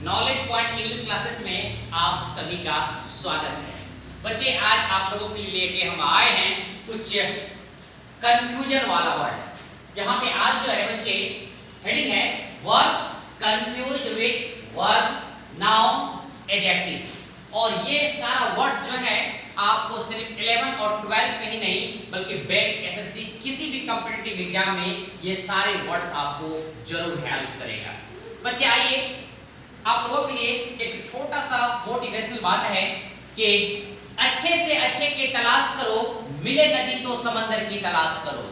Knowledge point English classes में आप सभी का स्वागत है। बच्चे आज आप लोगों के लिए लेके हम आए हैं कुछ कंफ्यूजन वाला वर्ड। यहाँ पे आज जो है बच्चे हेडिंग है verbs confused with verb, noun, adjective. और ये सारा वर्ड्स जो है आपको सिर्फ 11 और 12 में ही नहीं बल्कि बैंक, एसएससी, किसी भी कॉम्पिटिटिव एग्जाम में ये सारे वर्ड्स आपको जरूर हेल्प करेगा। बच्चे आइए आप लोगों के लिए एक छोटा सा मोटिवेशनल बात है कि अच्छे से अच्छे की तलाश करो, मिले नदी तो समंदर की तलाश करो।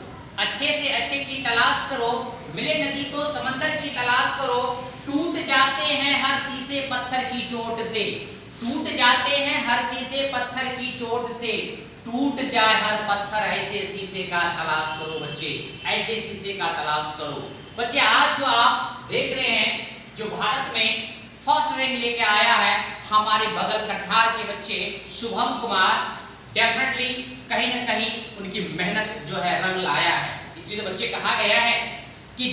अच्छे से अच्छे की तलाश करो, मिले नदी तो समंदर की तलाश करो। टूट जाते हैं हर शीशे पत्थर की चोट से, टूट जाते हैं हर शीशे पत्थर की चोट से। टूट जाए हर पत्थर ऐसे शीशे का तलाश करो बच्चे, ऐसे शीशे का तलाश करो। बच्चे आज जो आप देख रहे हैं जो भारत में फर्स्ट रैंक लेके आया है हमारे बगल कठार के बच्चे शुभम कुमार, डेफिनेटली कहीं ना कहीं उनकी मेहनत जो है रंग लाया है। इसलिए तो बच्चे कहा गया है कि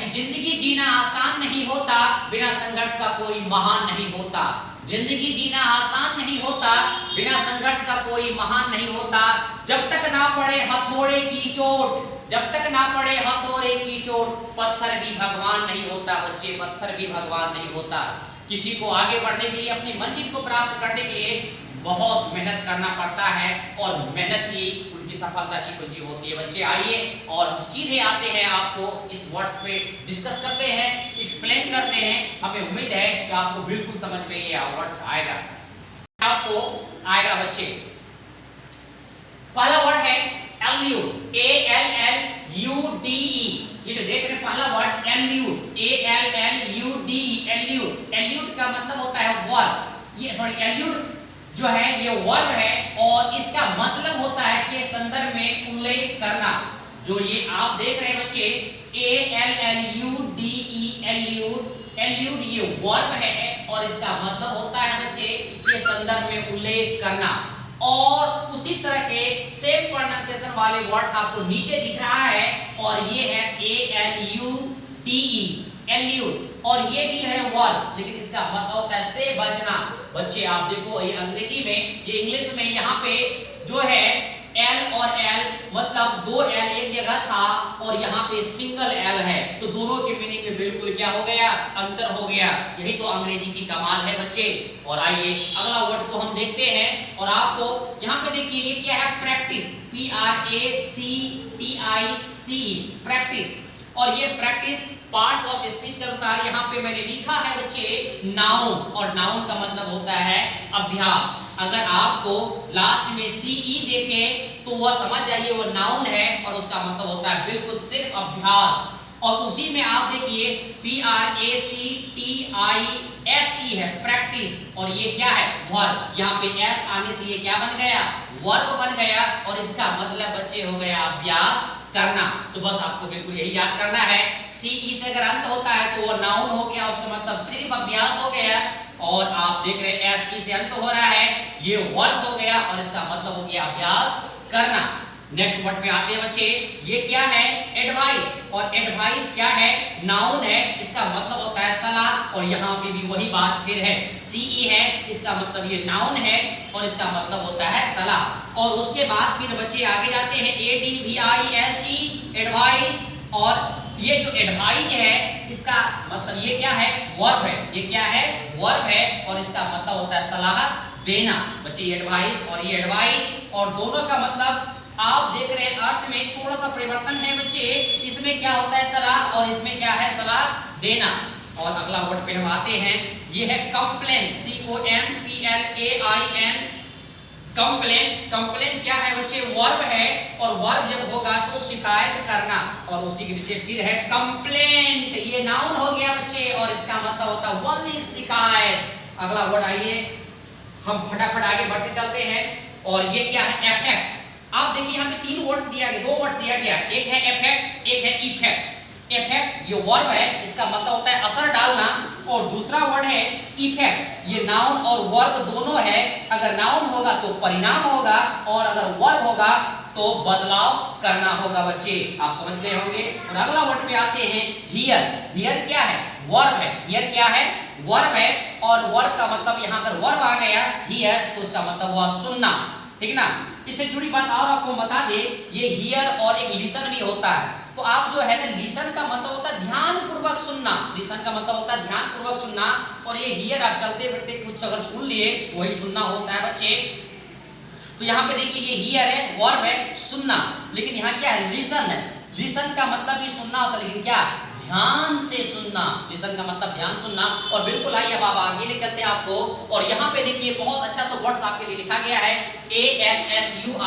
जिंदगी जीना आसान नहीं होता, बिना संघर्ष का कोई महान नहीं होता। जिंदगी जीना आसान नहीं होता, बिना संघर्ष का कोई महान नहीं होता। जब तक ना पड़े हथौड़े की चोट, जब तक ना पड़े हथौड़े की चोट, पत्थर भी भगवान नहीं होता बच्चे, पत्थर भी भगवान नहीं होता। किसी को आगे बढ़ने के लिए, अपनी मंजिल को प्राप्त करने के लिए बहुत मेहनत करना पड़ता है और मेहनत ही उनकी सफलता की कुंजी होती है। बच्चे आइए और सीधे आते हैं, आपको इस वर्ड्स पे डिस्कस करते हैं, एक्सप्लेन करते हैं। हमें उम्मीद है कि आपको बिल्कुल समझ में ये वर्ड्स आएगा, आपको आएगा बच्चे। पहला वर्ड है एल्यूड, ALLUDE। ये जो देख रहे हैं पहला word allude, ALLUDE, allude. Allude का मतलब होता है वर्ब। ये सॉरी एल्यूड जो है ये वर्ब है और इसका मतलब होता है कि संदर्भ में उल्लेख करना। जो ये आप देख रहे हैं बच्चे ALLUDE, एल्यूड, एल्यूड ये वर्ब है और इसका मतलब होता है बच्चे कि संदर्भ में उल्लेख करना। और उसी तरह के सेम प्रोनाउंसिएशन वाले वर्ड्स आपको नीचे दिख रहा है और ये है ALUDE, एल्यूड। और ये भी है वर्ब, लेकिन इसका मतलब होता है से बचना। बच्चे आप देखो ये अंग्रेजी में, ये इंग्लिश में यहाँ पे जो है L और L मतलब दो L एक जगह था और यहाँ पे सिंगल L है, तो दोनों के मीनिंग में बिल्कुल क्या हो गया, अंतर हो गया। यही तो अंग्रेजी की कमाल है बच्चे। और आइए अगला वर्ड को हम देखते हैं और आपको यहाँ पे देखिए ये क्या है, प्रैक्टिस, PRACTICE, प्रैक्टिस। और ये प्रैक्टिस पार्ट्स ऑफ स्पीच के अनुसार यहाँ पे मैंने लिखा है बच्चे नाउन, और नाउन का मतलब होता है अभ्यास। अगर आपको लास्ट में CE देखे तो वह समझ जाइए वो नाउन है और उसका मतलब होता है बिल्कुल सिर्फ अभ्यास। और उसी में आप देखिए PRACTISE है प्रैक्टिस, और ये क्या है वर्ब। यहाँ पे S आने से ये क्या बन गया, वर्ब बन गया और इसका मतलब बच्चे हो गया अभ्यास करना। तो बस आपको बिल्कुल यही याद करना है, CE से अगर अंत होता है तो वो नाउन हो गया, उसका मतलब सिर्फ अभ्यास हो गया। और आप देख रहे हैं SE से अंत हो रहा है, ये वर्ब हो गया और इसका मतलब हो गया अभ्यास करना। नेक्स्ट वर्ड पे आते हैं बच्चे, ये क्या है, एडवाइस। और एडवाइस क्या है, नाउन है, इसका मतलब होता है सलाह। और यहाँ पे भी वही बात फिर है, CE है, इसका मतलब ये नाउन है और इसका मतलब होता है सलाह। और उसके बाद फिर बच्चे आगे जाते हैं ADVISE, एडवाइस। और ये जो एडवाइज है इसका मतलब ये क्या है, वर्ब है। ये क्या है, वर्ब है और इसका मतलब होता है सलाह देना। बच्चे ये एडवाइस और ये एडवाइज, और दोनों का मतलब आप देख रहे हैं अर्थ में थोड़ा सा परिवर्तन है बच्चे। इसमें क्या होता है सलाह और इसमें क्या है सलाह देना। और अगला वर्ड पे हम आते हैं, ये है कंप्लेन, COMPLAIN, कंप्लेन। कंप्लेन क्या है बच्चे, वर्ब है और वर्ब जब होगा तो शिकायत करना। और उसी के नीचे फिर है कंप्लेंट, ये नाउन हो गया बच्चे और इसका मतलब होता है ओनली शिकायत। अगला वर्ड आइए हम फटाफट आगे बढ़ते चलते हैं। और ये क्या है, इफेक्ट। आप देखिए यहाँ पे तीन वर्ड्स दिया गया, दो वर्ड्स दिया गया, एक है इफेक्ट, एक है इफेक्ट। इफेक्ट ये वर्ब है, इसका मतलब होता है असर डालना, और दूसरा वर्ड है इफेक्ट, ये नाउन और वर्ब दोनों है। अगर नाउन होगा तो परिणाम होगा, और अगर वर्ब होगा तो बदलाव करना होगा। बच्चे आप समझ गए होंगे। और अगला वर्ड पे आते हैं हियर। हियर क्या है? वर्ब है। हियर क्या है? वर्ब है, और वर्ब का मतलब यहाँ अगर वर्ब आ गया हियर तो उसका मतलब हुआ सुनना, ठीक ना। इससे जुड़ी बात और आपको बता दे, ये हियर और एक लिसन भी होता है। तो आप जो है ना, लिसन का मतलब होता है ध्यान पूर्वक सुनना, लिसन का मतलब होता है ध्यान पूर्वक सुनना, और ये हियर आप चलते फिरते कुछ अगर सुन लिए वही सुनना होता है बच्चे। तो यहाँ पे देखिए ये हियर है, वर्ब है सुनना, लेकिन यहाँ क्या है? लिसन है। लिसन का मतलब भी सुनना होता है, लेकिन क्या? ध्यान से सुनना। लिसन का मतलब ध्यान सुनना। और बिल्कुल आइए अब आगे ले चलते हैं आपको, और यहाँ पे देखिए बहुत अच्छा सा वर्ड्स आपके लिए लिखा गया है, ASSURE,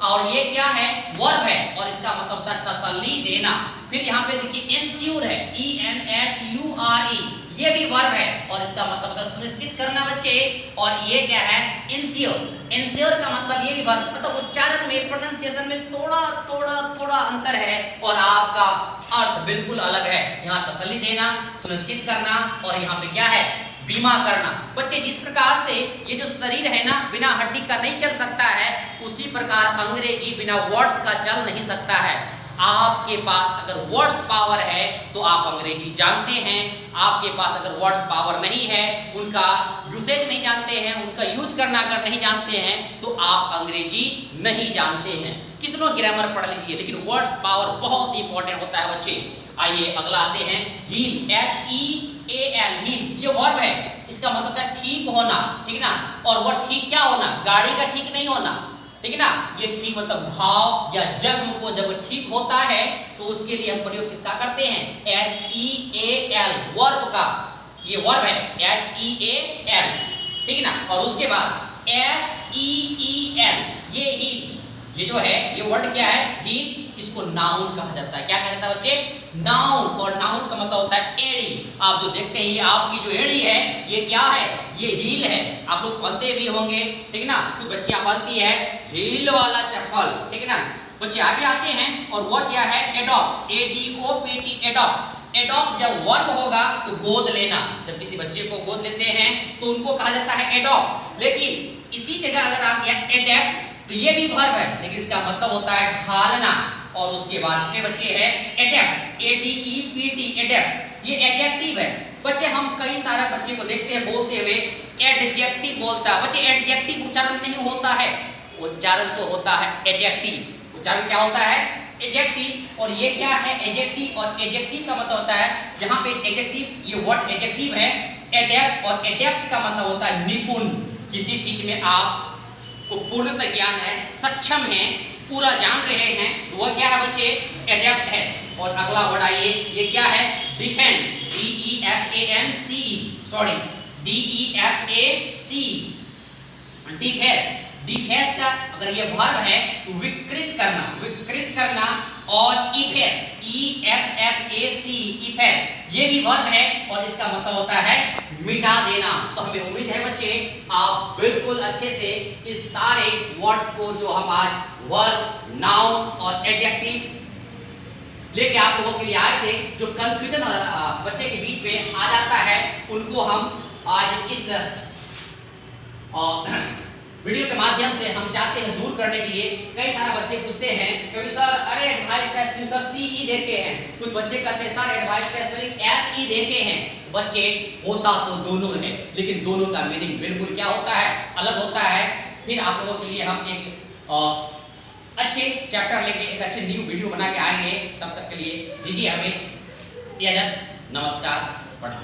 और ये क्या है? वर्ब है, और इसका मतलब होता है तसल्ली देना। फिर यहाँ पे देखिए इंश्योर है, ENSURE, ये भी वर्ब है, और इसका मतलब होता है सुनिश्चित करना बच्चे। और ये क्या है? इंश्योर। इंश्योर का मतलब ये भी वर्ब, मतलब उच्चारण में, प्रोनाउंसिएशन में थोड़ा अंतर है, और आपका अर्थ बिल्कुल अलग है। यहाँ तसल्ली देना, सुनिश्चित करना, और यहाँ पे क्या है? बीमा करना। बच्चे जिस प्रकार से ये जो शरीर है ना बिना हड्डी का नहीं चल सकता है, उसी प्रकार अंग्रेजी बिना वर्ड्स का चल नहीं सकता है। आपके पास अगर वर्ड्स पावर है तो आप अंग्रेजी जानते हैं, आपके पास अगर वर्ड्स पावर नहीं है, उनका यूसेज नहीं जानते हैं, उनका यूज करना अगर नहीं जानते हैं, तो आप अंग्रेजी नहीं जानते हैं। कितनों ग्रामर पढ़ लीजिए, लेकिन वर्ड्स पावर बहुत इंपॉर्टेंट होता है बच्चे। आइए अगला आते हैं, हील, HEAL, हील ये वर्ब है, इसका मतलब होता है ठीक होना, ठीक ना। और वो ठीक क्या होना? गाड़ी का ठीक नहीं होना, ठीक ना। ये ठीक मतलब घाव या जख्म को जब ठीक होता है तो उसके लिए हम प्रयोग किसका करते हैं? HEAL, वर्ब का। ये वर्ब है HEAL, ठीक ना। और उसके बाद HEEL, ये हील, ये जो है ये वर्ड क्या है? हील। इसको नाउन कहा जाता है। क्या कहा जाता है बच्चे? नाउन। और नाउन का मतलब होता है एड़ी। आप जो देखते हैं ये आपकी जो एड़ी है ये क्या है? ये हील है। आप लोग पहनते भी होंगे, ठीक ना। कुछ बच्चियां पहनती है हील वाला चप्पल, ठीक ना। बच्चे आगे आते हैं, और वह क्या है? Adopt, ADOPT, adopt. एडॉप्ट जब वर्ब होगा तो गोद लेना, जब किसी बच्चे को गोद लेते हैं तो उनको कहा जाता है एडॉप्ट। लेकिन इसी जगह अगर आप गया एडेप्ट, तो ये भी वर्ब है, लेकिन इसका मतलब होता है ढालना। और उसके बाद फिर बच्चे है एडेप्ट, ADEPT, एडेप्ट, ये एडजेक्टिव है। बच्चे हम कई सारे बच्चे को देखते हैं बोलते हुए एडजेक्टिव बोलता है। बच्चे एडजेक्टिव उच्चारण नहीं होता है, उच्चारण तो होता है एडजेक्टिव। उच्चारण क्या होता है? एडजेक्टिव। और ये क्या है? एडजेक्टिव। और एडजेक्टिव का मतलब होता है, यहाँ पे एडजेक्टिव, ये वर्ड एडजेक्टिव है। एडेप्ट, और एडेप्ट का मतलब होता है निपुण। किसी चीज में आप को पूर्णतः ज्ञान है, सक्षम है, पूरा जान रहे हैं, तो वह क्या है बच्चे? एडेप्ट है। और अगला वर्ड आइए, ये क्या है? Defence, DEFANCE, sorry DEFAC, defence. Defence का अगर ये वर्ब है तो विकृत करना, विकृत करना। और इफेक्स, EFFAC, इफेक्स, ये भी वर्ब है, और इसका मतलब होता है मिटा देना। तो हमें उम्मीद है बच्चे आप बिल्कुल अच्छे से इस सारे वर्ड्स को जो हम आज वर्ब, नाउन और एडजेक्टिव लेके आप लोगों के लिए आए थे, जो कंफ्यूजन बच्चे के बीच में आ जाता है, उनको हम आज इस वीडियो के माध्यम से हम चाहते हैं दूर करने के लिए। कई सारे बच्चे पूछते हैं कभी सर अरे एडवाइस का स्पेलिंग सर CE देखे हैं, कुछ बच्चे कहते हैं सर एडवाइस का स्पेलिंग SE देखे हैं। बच्चे होता तो दोनों है, लेकिन दोनों का मीनिंग बिल्कुल क्या होता है? अलग होता है। फिर आप लोगों के लिए हम एक अच्छे चैप्टर लेके एक अच्छे न्यू वीडियो बना के आएंगे। तब तक के लिए दीजिए हमें इजाजत। नमस्कार, प्रणाम।